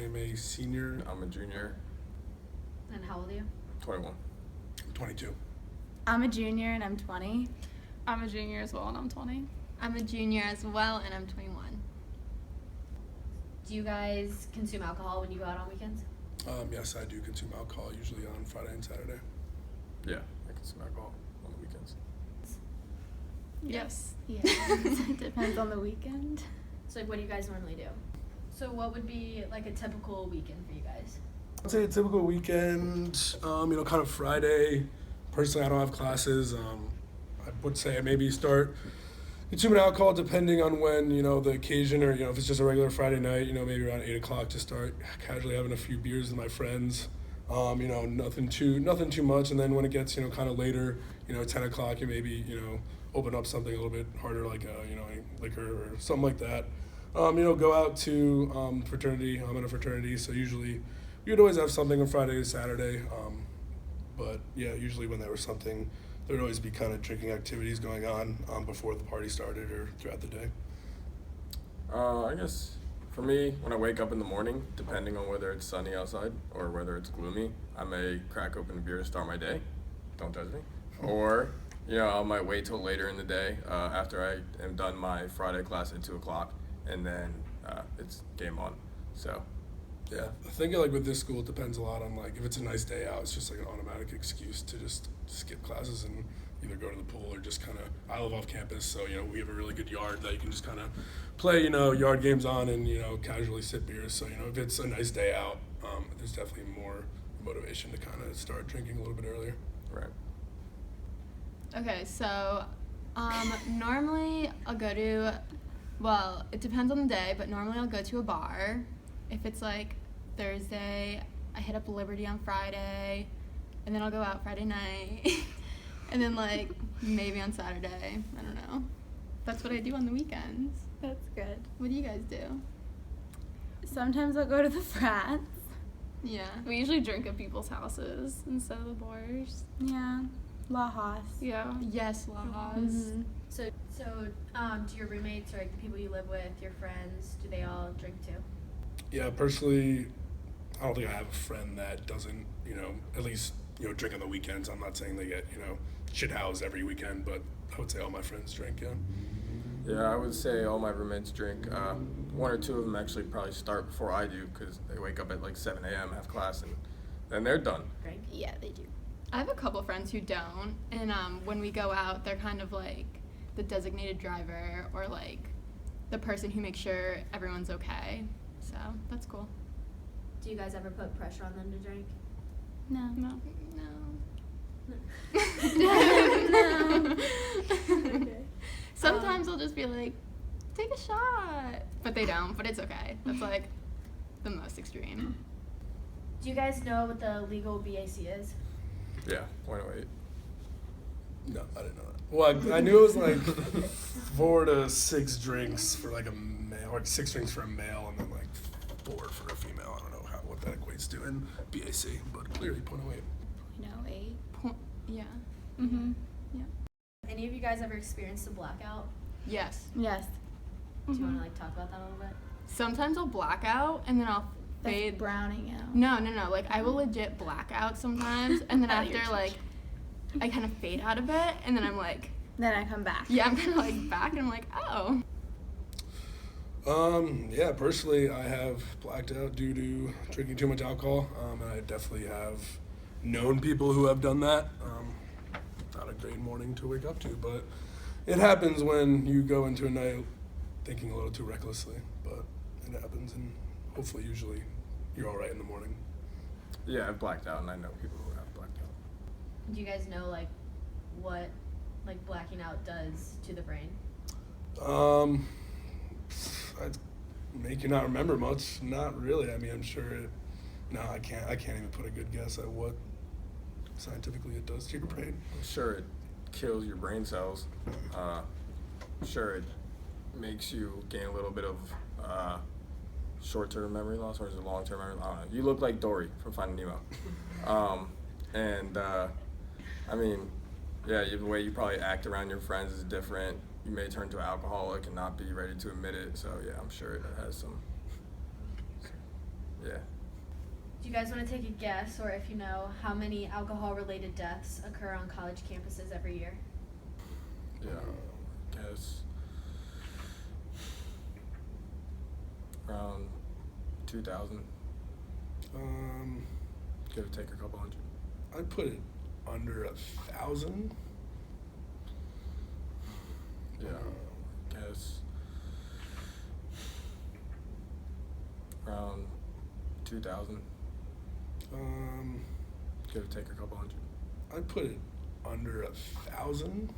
am a senior. I'm a junior. And how old are you? 21. I'm 22. I'm a junior and I'm 20. I'm a junior as well and I'm 20. I'm a junior as well and I'm 21. Do you guys consume alcohol when you go out on weekends? Yes, I do consume alcohol, usually on Friday and Saturday. Yeah, I consume alcohol on the weekends. Yes. Yeah, it depends on the weekend. So like, what do you guys normally do? So what would be like a typical weekend for you guys? I'd say a typical weekend, kind of Friday. Personally, I don't have classes. I would say I maybe start consuming alcohol depending on when, the occasion, or, if it's just a regular Friday night, maybe around 8 o'clock to start casually having a few beers with my friends. Nothing too much. And then when it gets, kind of later, 10 o'clock, you maybe, open up something a little bit harder, like, liquor or something like that. Go out to fraternity. I'm in a fraternity, so usually we'd always have something on Friday and Saturday. But yeah, usually when there was something, there'd always be kind of drinking activities going on before the party started or throughout the day. I guess for me, when I wake up in the morning, depending on whether it's sunny outside or whether it's gloomy, I may crack open a beer to start my day. Don't judge me. Or, I might wait till later in the day after I am done my Friday class at 2 o'clock, and then it's game on. So, Yeah, I think like with this school, it depends a lot on like if it's a nice day out, it's just like an automatic excuse to just skip classes and either go to the pool or just kind of. I live off campus, so we have a really good yard that you can just kind of play yard games on and casually sip beers. So if it's a nice day out, there's definitely more motivation to kind of start drinking a little bit earlier. right. Okay, so normally I'll go to, well, it depends on the day, but normally I'll go to a bar. If it's like Thursday, I hit up Liberty on Friday, and then I'll go out Friday night, and then like maybe on Saturday. I don't know. That's what I do on the weekends. That's good. What do you guys do? Sometimes I'll go to the frats. Yeah. We usually drink at people's houses instead of the bars. Yeah. La Haas. Yeah. Yes, Laws. Mm-hmm. So do your roommates or like the people you live with, your friends, do they all drink too? Yeah, personally, I don't think I have a friend that doesn't, at least, drink on the weekends. I'm not saying they get, shit housed every weekend, but I would say all my friends drink, yeah. Yeah, I would say all my roommates drink. One or two of them actually probably start before I do because they wake up at like 7 a.m., have class, and then they're done. Drink? Yeah, they do. I have a couple friends who don't, and when we go out, they're kind of like the designated driver or like the person who makes sure everyone's okay. So that's cool. Do you guys ever put pressure on them to drink? No. No. No. Okay. Sometimes I'll just be like, take a shot, but they don't. But it's okay. That's like the most extreme. Do you guys know what the legal BAC is? Yeah, 0.08. No, I didn't know that. Well, I knew it was like 4 to 6 drinks for like a male, or 6 drinks for a male, and then like 4 for a female. I don't know what that equates to in BAC, but clearly 0.08. No, 8. Yeah. Mm-hmm. Any of you guys ever experienced a blackout? Yes. Yes. Do you want to like talk about that a little bit? Sometimes I'll black out and then I'll That's fade. browning out. No. Like I will legit black out sometimes, and then Out of your after like I kind of fade out a bit, and then I'm like, Then I come back. yeah, I'm kind of like back, and I'm like, oh. Yeah, personally, I have blacked out due to drinking too much alcohol, and I definitely have known people who have done that. Not a great morning to wake up to, but it happens when you go into a night thinking a little too recklessly, but it happens, and hopefully, usually, you're all right in the morning. Yeah, I've blacked out, and I know people who have blacked out. Do you guys know like what like blacking out does to the brain? I'd make you not remember much. Not really. I mean, I'm sure it. No, I can't even put a good guess at what scientifically it does to your brain. I'm sure it kills your brain cells. Sure it makes you gain a little bit of short-term memory loss, or is it long-term memory loss? I don't know. You look like Dory from Finding Nemo. I mean, yeah, the way you probably act around your friends is different. You may turn to an alcoholic and not be ready to admit it. So yeah, I'm sure it has some. Yeah. Do you guys want to take a guess, or if you know, how many alcohol-related deaths occur on college campuses every year? Yeah. Guess around 2,000. Give or take a couple hundred. I'd put it under 1,000. Yeah. Guess around 2,000. Um, Give or take a couple hundred. I'd put it under 1,000.